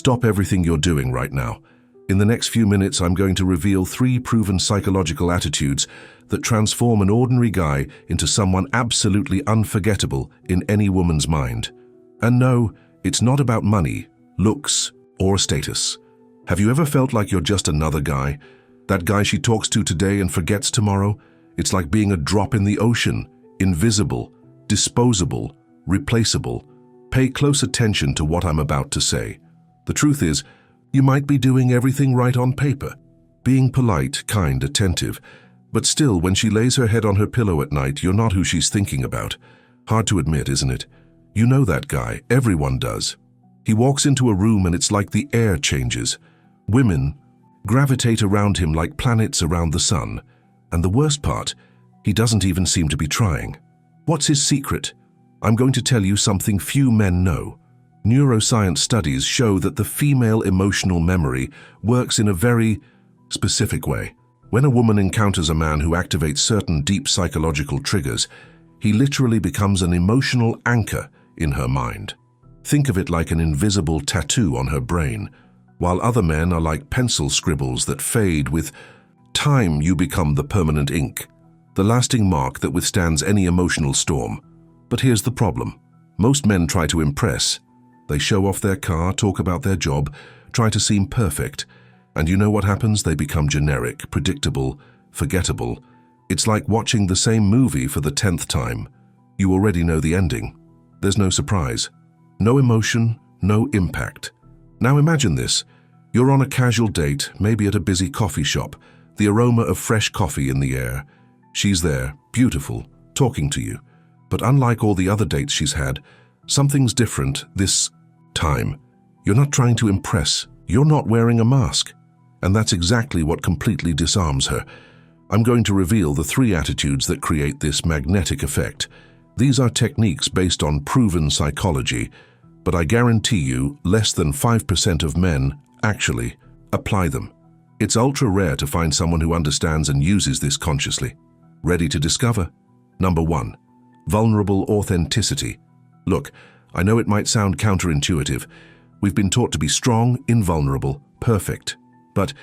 stop everything you're doing right now. In the next few minutes, I'm going to reveal 3 proven psychological attitudes that transform an ordinary guy into someone absolutely unforgettable in any woman's mind. And no, it's not about money, looks, or status. Have you ever felt like you're just another guy? That guy she talks to today and forgets tomorrow? It's like being a drop in the ocean, invisible, disposable, replaceable. Pay close attention to what I'm about to say. The truth is, you might be doing everything right on paper, being polite, kind, attentive, but still, when she lays her head on her pillow at night, you're not who she's thinking about. Hard to admit, isn't it? You know that guy. Everyone does. He walks into a room and it's like the air changes. Women gravitate around him like planets around the sun. And the worst part, he doesn't even seem to be trying. What's his secret? I'm going to tell you something few men know. Neuroscience studies show that the female emotional memory works in a very specific way. When a woman encounters a man who activates certain deep psychological triggers, he literally becomes an emotional anchor in her mind. Think of it like an invisible tattoo on her brain. While other men are like pencil scribbles that fade, with time you become the permanent ink, the lasting mark that withstands any emotional storm. But here's the problem. Most men try to impress. They show off their car, talk about their job, try to seem perfect. And you know what happens? They become generic, predictable, forgettable. It's like watching the same movie for the 10th time. You already know the ending. There's no surprise. No emotion, no impact. Now imagine this. You're on a casual date, maybe at a busy coffee shop, the aroma of fresh coffee in the air. She's there, beautiful, talking to you. But unlike all the other dates she's had, something's different this time. You're not trying to impress. You're not wearing a mask. And that's exactly what completely disarms her. I'm going to reveal the 3 attitudes that create this magnetic effect. These are techniques based on proven psychology, but I guarantee you less than 5% of men actually apply them. It's ultra rare to find someone who understands and uses this consciously. Ready to discover? Number 1. Vulnerable authenticity. Look, I know it might sound counterintuitive. We've been taught to be strong, invulnerable, perfect. But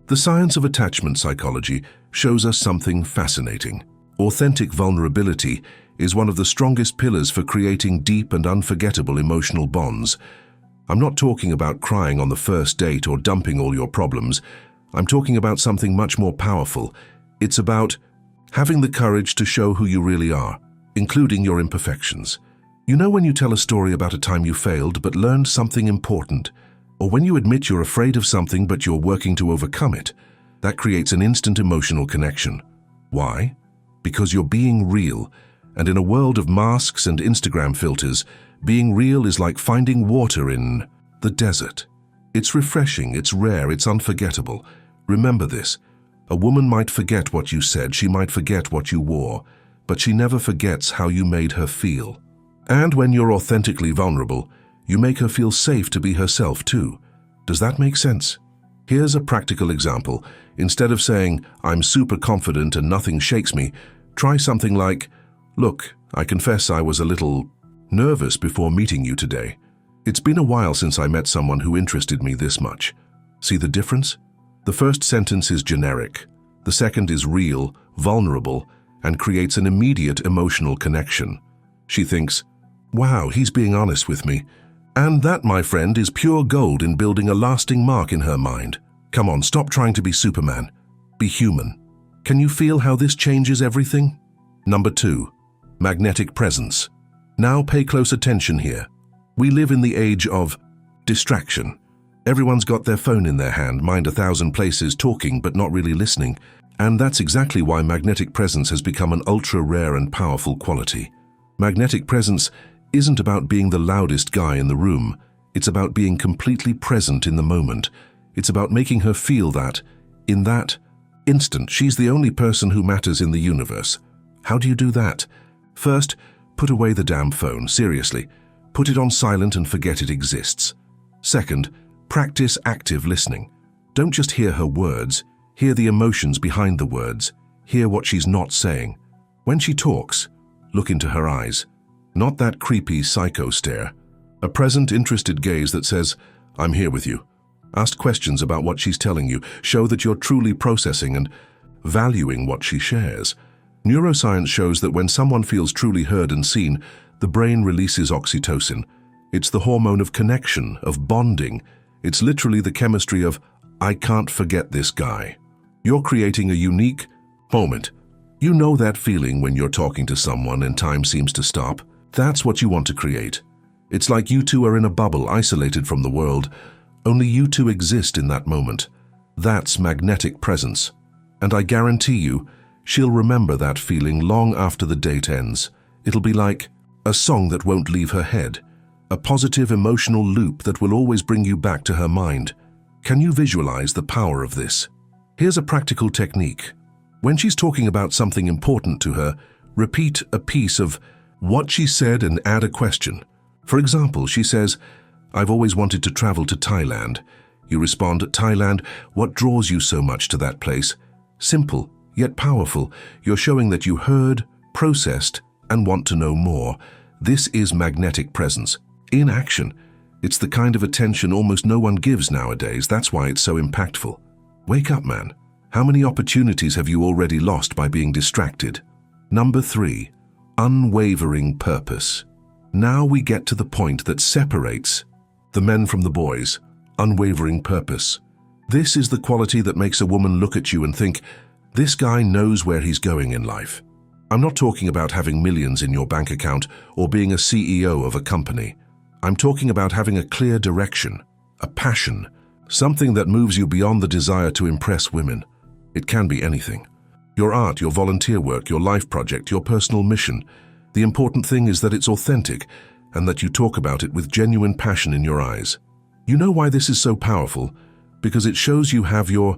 the science of attachment psychology shows us something fascinating. Authentic vulnerability is one of the strongest pillars for creating deep and unforgettable emotional bonds. I'm not talking about crying on the first date or dumping all your problems. I'm talking about something much more powerful. It's about having the courage to show who you really are, including your imperfections. You know when you tell a story about a time you failed but learned something important, or when you admit you're afraid of something but you're working to overcome it, that creates an instant emotional connection. Why? Because you're being real, and in a world of masks and Instagram filters, being real is like finding water in the desert. It's refreshing, it's rare, it's unforgettable. Remember this. A woman might forget what you said, she might forget what you wore, but she never forgets how you made her feel. And when you're authentically vulnerable, you make her feel safe to be herself too. Does that make sense? Here's a practical example. Instead of saying, "I'm super confident and nothing shakes me," try something like, "Look, I confess I was a little nervous before meeting you today. It's been a while since I met someone who interested me this much." See the difference? The first sentence is generic. The second is real, vulnerable, and creates an immediate emotional connection. She thinks, "Wow, he's being honest with me." And that, my friend, is pure gold in building a lasting mark in her mind. Come on, stop trying to be Superman. Be human. Can you feel how this changes everything? Number 2. Magnetic presence. Now pay close attention here. We live in the age of distraction. Everyone's got their phone in their hand, mind 1,000 places, talking but not really listening. And that's exactly why magnetic presence has become an ultra-rare and powerful quality. Magnetic presence isn't about being the loudest guy in the room. It's about being completely present in the moment. It's about making her feel that, in that instant, she's the only person who matters in the universe. How do you do that? First, put away the damn phone, seriously. Put it on silent and forget it exists. Second, practice active listening. Don't just hear her words, hear the emotions behind the words. Hear what she's not saying. When she talks, look into her eyes. Not that creepy psycho stare. A present, interested gaze that says, I'm here with you. Ask questions about what she's telling you. Show that you're truly processing and valuing what she shares. Neuroscience shows that when someone feels truly heard and seen, the brain releases oxytocin. It's the hormone of connection, of bonding. It's literally the chemistry of, I can't forget this guy. You're creating a unique moment. You know that feeling when you're talking to someone and time seems to stop? That's what you want to create. It's like you two are in a bubble, isolated from the world. Only you two exist in that moment. That's magnetic presence. And I guarantee you, she'll remember that feeling long after the date ends. It'll be like a song that won't leave her head, a positive emotional loop that will always bring you back to her mind. Can you visualize the power of this? Here's a practical technique. When she's talking about something important to her, repeat a piece of what she said and add a question. For example, she says, I've always wanted to travel to Thailand. You respond, Thailand, what draws you so much to that place? Simple, yet powerful. You're showing that you heard, processed, and want to know more. This is magnetic presence, in action. It's the kind of attention almost no one gives nowadays. That's why it's so impactful. Wake up, man. How many opportunities have you already lost by being distracted? Number 3, unwavering purpose. Now we get to the point that separates the men from the boys. Unwavering purpose. This is the quality that makes a woman look at you and think, this guy knows where he's going in life. I'm not talking about having millions in your bank account or being a CEO of a company. I'm talking about having a clear direction, a passion, something that moves you beyond the desire to impress women. It can be anything. Your art, your volunteer work, your life project, your personal mission. The important thing is that it's authentic and that you talk about it with genuine passion in your eyes. You know why this is so powerful? Because it shows you have your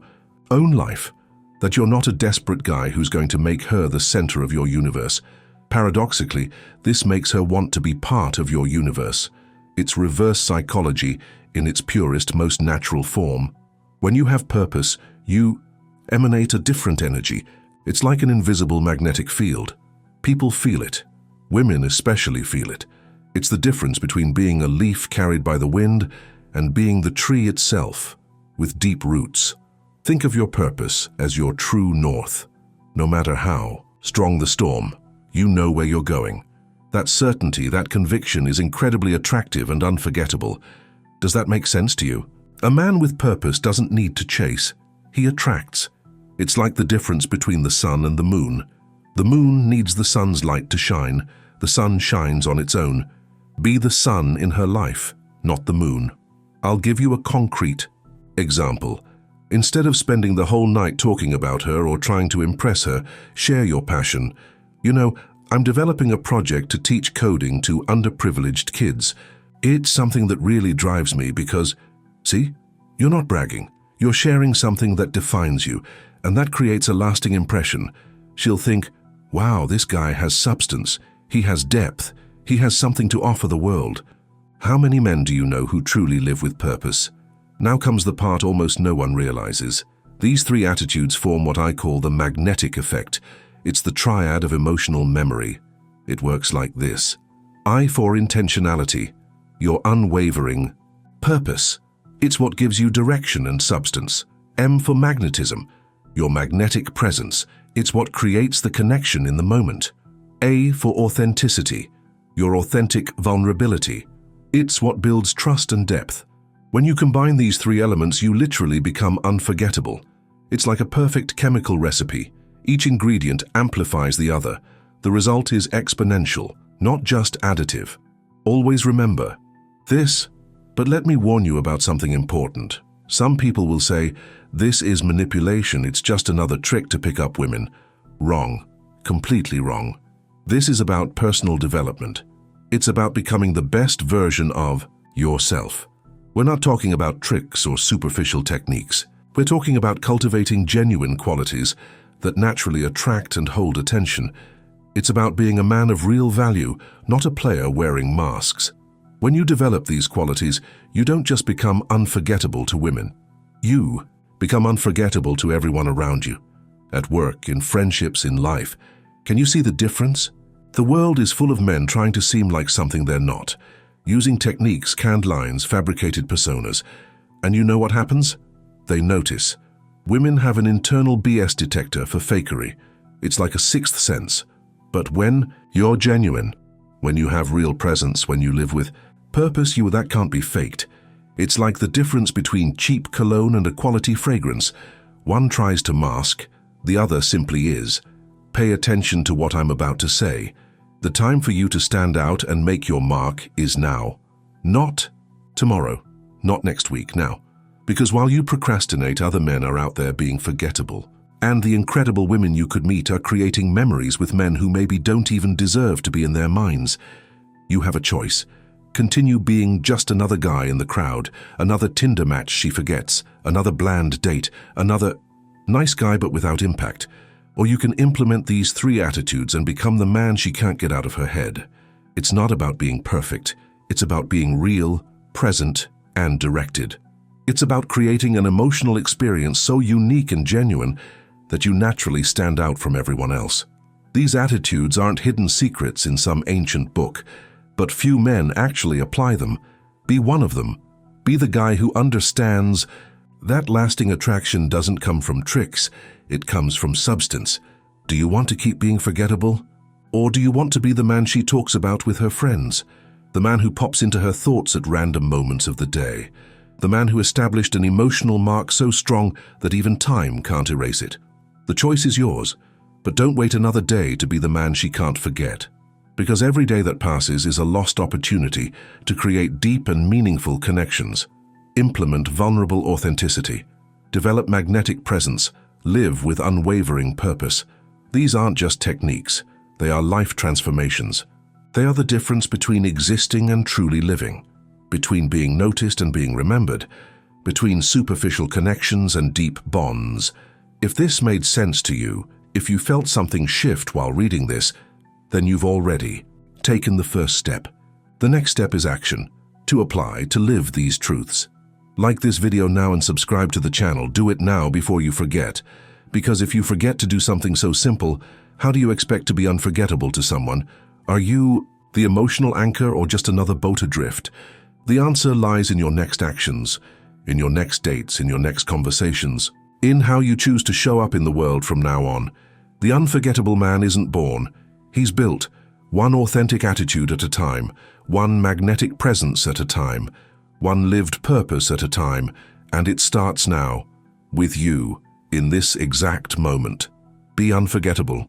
own life, that you're not a desperate guy who's going to make her the center of your universe. Paradoxically, this makes her want to be part of your universe. It's reverse psychology in its purest, most natural form. When you have purpose, you emanate a different energy. It's like an invisible magnetic field. People feel it. Women especially feel it. It's the difference between being a leaf carried by the wind and being the tree itself, with deep roots. Think of your purpose as your true north. No matter how strong the storm, you know where you're going. That certainty, that conviction is incredibly attractive and unforgettable. Does that make sense to you? A man with purpose doesn't need to chase. He attracts. It's like the difference between the sun and the moon. The moon needs the sun's light to shine. The sun shines on its own. Be the sun in her life, not the moon. I'll give you a concrete example. Instead of spending the whole night talking about her or trying to impress her, share your passion. You know, I'm developing a project to teach coding to underprivileged kids. It's something that really drives me because, see, you're not bragging. You're sharing something that defines you, and that creates a lasting impression. She'll think, wow, this guy has substance. He has depth. He has something to offer the world. How many men do you know who truly live with purpose? Now comes the part almost no one realizes. These 3 attitudes form what I call the magnetic effect. It's the triad of emotional memory. It works like this. I for intentionality, your unwavering purpose. It's what gives you direction and substance. M for magnetism, your magnetic presence. It's what creates the connection in the moment. A for authenticity, your authentic vulnerability. It's what builds trust and depth. When you combine these 3 elements, you literally become unforgettable. It's like a perfect chemical recipe. Each ingredient amplifies the other. The result is exponential, not just additive. Always remember this, but let me warn you about something important. Some people will say, this is manipulation, it's just another trick to pick up women. Wrong. Completely wrong. This is about personal development. It's about becoming the best version of yourself. We're not talking about tricks or superficial techniques. We're talking about cultivating genuine qualities that naturally attract and hold attention. It's about being a man of real value, not a player wearing masks. When you develop these qualities, you don't just become unforgettable to women. You become unforgettable to everyone around you. At work, in friendships, in life. Can you see the difference? The world is full of men trying to seem like something they're not. using techniques, canned lines, fabricated personas. And you know what happens? They notice. Women have an internal BS detector for fakery. It's like a sixth sense. But when you're genuine, when you have real presence, when you live with purpose, that can't be faked. It's like the difference between cheap cologne and a quality fragrance. One tries to mask, the other simply is. Pay attention to what I'm about to say. The time for you to stand out and make your mark is now. Not tomorrow, not next week, now. Because while you procrastinate, other men are out there being forgettable. And the incredible women you could meet are creating memories with men who maybe don't even deserve to be in their minds. You have a choice. Continue being just another guy in the crowd, another Tinder match she forgets, another bland date, another nice guy but without impact. Or you can implement these 3 attitudes and become the man she can't get out of her head. It's not about being perfect. It's about being real, present, and directed. It's about creating an emotional experience so unique and genuine that you naturally stand out from everyone else. These attitudes aren't hidden secrets in some ancient book, but few men actually apply them. Be one of them. Be the guy who understands that lasting attraction doesn't come from tricks, it comes from substance. Do you want to keep being forgettable? Or do you want to be the man she talks about with her friends? The man who pops into her thoughts at random moments of the day? The man who established an emotional mark so strong that even time can't erase it? The choice is yours, but don't wait another day to be the man she can't forget. Because every day that passes is a lost opportunity to create deep and meaningful connections. Implement vulnerable authenticity. Develop magnetic presence. Live with unwavering purpose. These aren't just techniques. They are life transformations. They are the difference between existing and truly living. Between being noticed and being remembered. Between superficial connections and deep bonds. If this made sense to you, if you felt something shift while reading this, then you've already taken the first step. The next step is action. To apply, to live these truths. Like this video now and subscribe to the channel. Do it now before you forget. Because if you forget to do something so simple, how do you expect to be unforgettable to someone? Are you the emotional anchor or just another boat adrift? The answer lies in your next actions, in your next dates, in your next conversations, in how you choose to show up in the world from now on. The unforgettable man isn't born. He's built, one authentic attitude at a time, one magnetic presence at a time, one lived purpose at a time, and it starts now, with you, in this exact moment. Be unforgettable.